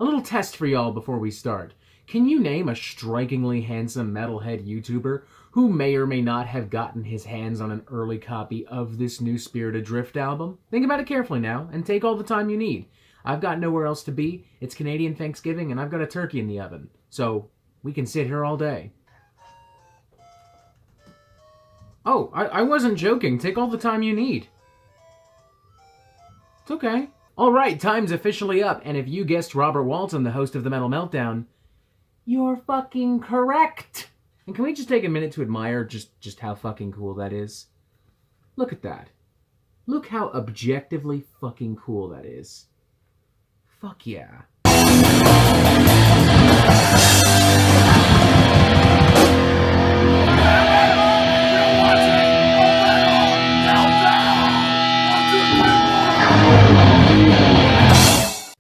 A little test for y'all before we start. Can you name a strikingly handsome metalhead YouTuber who may or may not have gotten his hands on an early copy of this new Spirit Adrift album? Think about it carefully now, and take all the time you need. I've got nowhere else to be, it's Canadian Thanksgiving, and I've got a turkey in the oven. So, we can sit here all day. Oh, I wasn't joking. Take all the time you need. It's okay. Alright, time's officially up, and if you guessed Robert Walton, the host of the Metal Meltdown, you're fucking correct! And can we just take a minute to admire just how fucking cool that is? Look at that. Look how objectively fucking cool that is. Fuck yeah.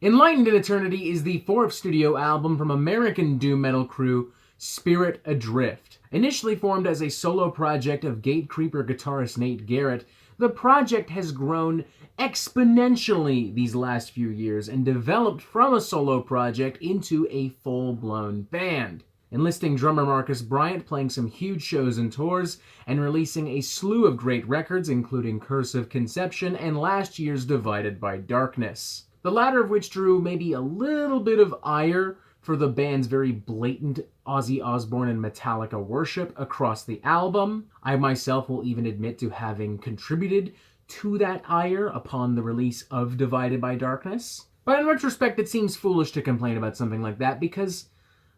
Enlightened In Eternity is the fourth studio album from American doom metal crew Spirit Adrift. Initially formed as a solo project of Gatecreeper guitarist Nate Garrett, the project has grown exponentially these last few years and developed from a solo project into a full-blown band, enlisting drummer Marcus Bryant playing some huge shows and tours, and releasing a slew of great records including Curse of Conception and last year's Divided by Darkness. The latter of which drew maybe a little bit of ire for the band's very blatant Ozzy Osbourne and Metallica worship across the album. I myself will even admit to having contributed to that ire upon the release of Divided by Darkness. But in retrospect, it seems foolish to complain about something like that because,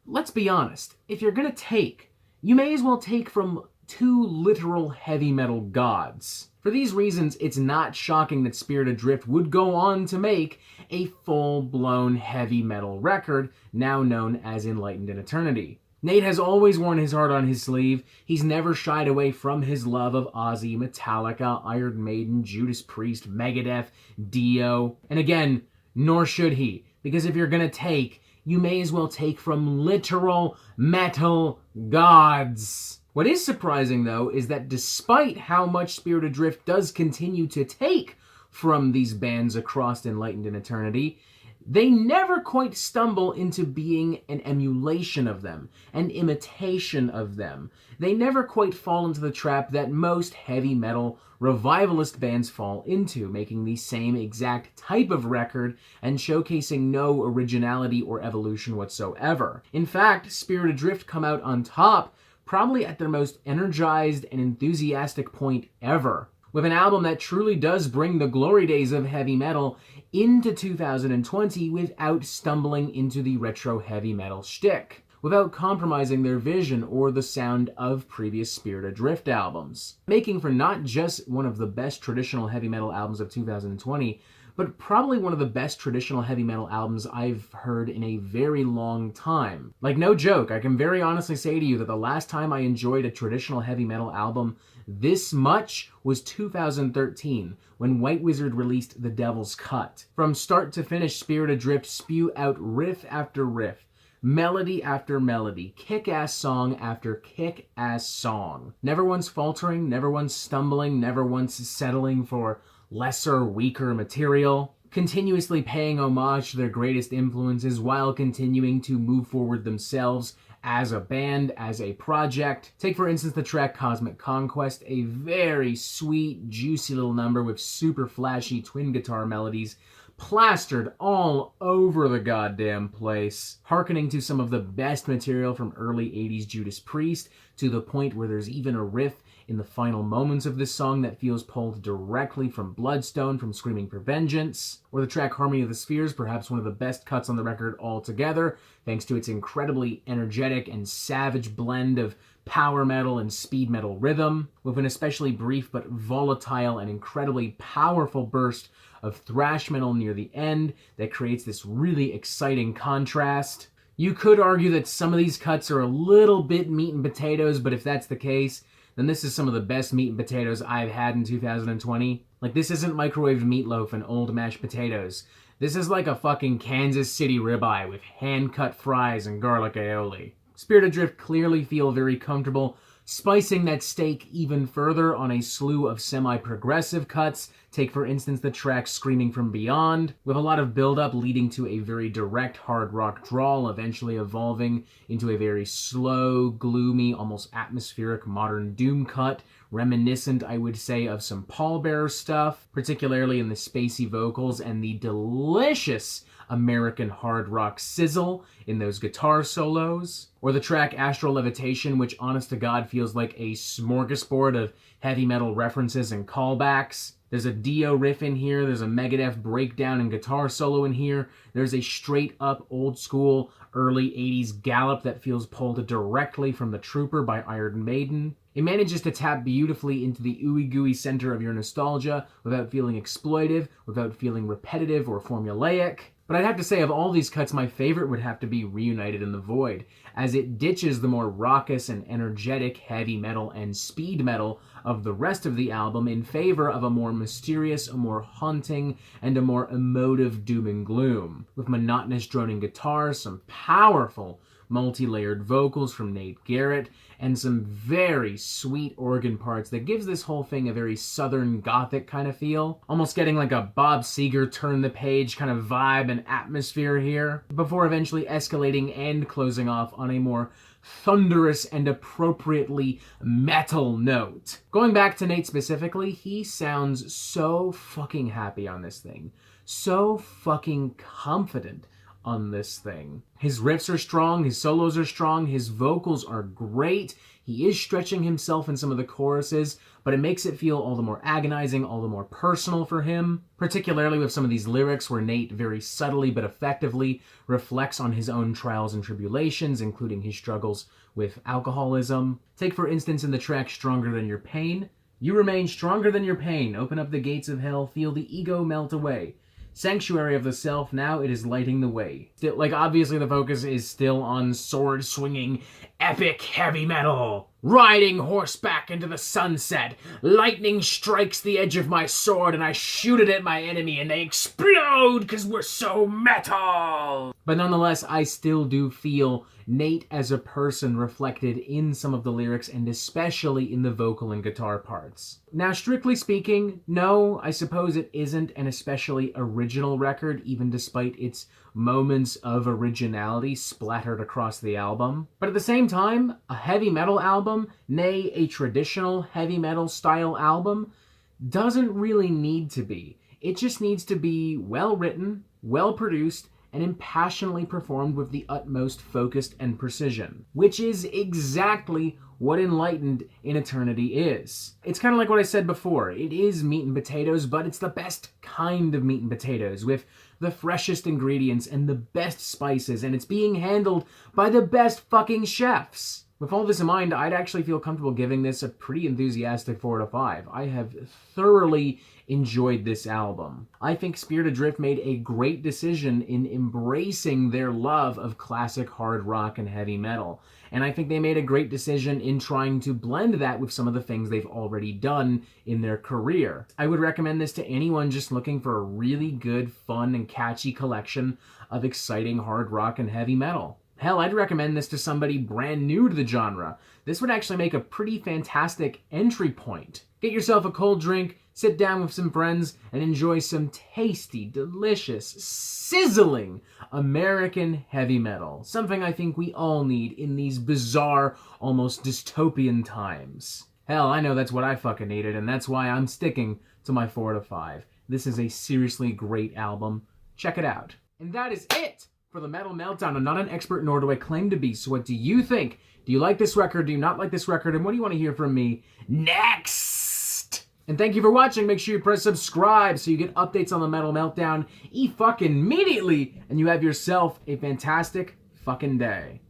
let's be honest, if you're gonna take, you may as well take from two literal heavy metal gods. For these reasons, it's not shocking that Spirit Adrift would go on to make a full-blown heavy metal record, now known as Enlightened In Eternity. Nate has always worn his heart on his sleeve. He's never shied away from his love of Ozzy, Metallica, Iron Maiden, Judas Priest, Megadeth, Dio. And again, nor should he, because if you're gonna take, you may as well take from literal metal gods. What is surprising, though, is that despite how much Spirit Adrift does continue to take from these bands across Enlightened In Eternity, they never quite stumble into being an emulation of them, an imitation of them. They never quite fall into the trap that most heavy metal revivalist bands fall into, making the same exact type of record and showcasing no originality or evolution whatsoever. In fact, Spirit Adrift come out on top probably at their most energized and enthusiastic point ever, with an album that truly does bring the glory days of heavy metal into 2020 without stumbling into the retro heavy metal shtick, without compromising their vision or the sound of previous Spirit Adrift albums, making for not just one of the best traditional heavy metal albums of 2020, but probably one of the best traditional heavy metal albums I've heard in a very long time. Like, no joke, I can very honestly say to you that the last time I enjoyed a traditional heavy metal album this much was 2013, when White Wizard released The Devil's Cut. From start to finish, Spirit Adrift spew out riff after riff, melody after melody, kick-ass song after kick-ass song. Never once faltering, never once stumbling, never once settling for lesser, weaker material, continuously paying homage to their greatest influences while continuing to move forward themselves as a band, as a project. Take, for instance, the track Cosmic Conquest, a very sweet, juicy little number with super flashy twin guitar melodies plastered all over the goddamn place, hearkening to some of the best material from early 80s Judas Priest, to the point where there's even a riff in the final moments of this song that feels pulled directly from Bloodstone from Screaming for Vengeance, or the track Harmony of the Spheres, perhaps one of the best cuts on the record altogether, thanks to its incredibly energetic and savage blend of power metal and speed metal rhythm, with an especially brief but volatile and incredibly powerful burst of thrash metal near the end that creates this really exciting contrast. You could argue that some of these cuts are a little bit meat and potatoes, but if that's the case, then this is some of the best meat and potatoes I've had in 2020. Like, this isn't microwaved meatloaf and old mashed potatoes. This is like a fucking Kansas City ribeye with hand-cut fries and garlic aioli. Spirit Adrift clearly feel very comfortable spicing that steak even further on a slew of semi-progressive cuts. Take, for instance, the track Screaming from Beyond, with a lot of build-up leading to a very direct hard rock drawl, eventually evolving into a very slow, gloomy, almost atmospheric modern doom cut, reminiscent, I would say, of some Pallbearer stuff, particularly in the spacey vocals and the delicious American hard rock sizzle in those guitar solos. Or the track Astral Levitation, which honest to God feels like a smorgasbord of heavy metal references and callbacks. There's a Dio riff in here, there's a Megadeth breakdown and guitar solo in here, there's a straight up old school early 80s gallop that feels pulled directly from The Trooper by Iron Maiden. It manages to tap beautifully into the ooey gooey center of your nostalgia without feeling exploitive, without feeling repetitive or formulaic. But I'd have to say, of all these cuts, my favorite would have to be Reunited in the Void, as it ditches the more raucous and energetic heavy metal and speed metal of the rest of the album in favor of a more mysterious, a more haunting, and a more emotive doom and gloom, with monotonous droning guitars, some powerful multi-layered vocals from Nate Garrett, and some very sweet organ parts that gives this whole thing a very southern gothic kind of feel, almost getting like a Bob Seger turn the page kind of vibe and atmosphere here, before eventually escalating and closing off on a more thunderous and appropriately metal note. Going back to Nate specifically, he sounds so fucking happy on this thing, so fucking confident on this thing. His riffs are strong, his solos are strong, his vocals are great. He is stretching himself in some of the choruses, but it makes it feel all the more agonizing, all the more personal for him, particularly with some of these lyrics where Nate very subtly but effectively reflects on his own trials and tribulations, including his struggles with alcoholism. Take, for instance, in the track Stronger Than Your Pain. You remain stronger than your pain. Open up the gates of hell, feel the ego melt away. Sanctuary of the self, now it is lighting the way. Still, obviously the focus is still on sword-swinging, epic heavy metal. Riding horseback into the sunset, lightning strikes the edge of my sword and I shoot it at my enemy and they explode because we're so metal! But nonetheless, I still do feel Nate as a person reflected in some of the lyrics and especially in the vocal and guitar parts. Now, strictly speaking, no, I suppose it isn't an especially original record, even despite its moments of originality splattered across the album. But at the same time, a heavy metal album, nay, a traditional heavy metal style album, doesn't really need to be. It just needs to be well written, well produced, and impassionately performed with the utmost focus and precision, which is exactly what Enlightened in Eternity is. It's kind of like what I said before. It is meat and potatoes, but it's the best kind of meat and potatoes, with the freshest ingredients and the best spices, and it's being handled by the best fucking chefs. With all this in mind, I'd actually feel comfortable giving this a pretty enthusiastic 4 out of 5. I have thoroughly enjoyed this album. I think Spirit Adrift made a great decision in embracing their love of classic hard rock and heavy metal. And I think they made a great decision in trying to blend that with some of the things they've already done in their career. I would recommend this to anyone just looking for a really good, fun, and catchy collection of exciting hard rock and heavy metal. Hell, I'd recommend this to somebody brand new to the genre. This would actually make a pretty fantastic entry point. Get yourself a cold drink, sit down with some friends, and enjoy some tasty, delicious, sizzling American heavy metal. Something I think we all need in these bizarre, almost dystopian times. Hell, I know that's what I fucking needed, and that's why I'm sticking to my 4 out of 5. This is a seriously great album. Check it out. And that is it for the Metal Meltdown. I'm not an expert, nor do I claim to be, so what do you think? Do you like this record? Do you not like this record? And what do you want to hear from me next? And thank you for watching. Make sure you press subscribe so you get updates on the Metal Meltdown fucking immediately, and you have yourself a fantastic fucking day.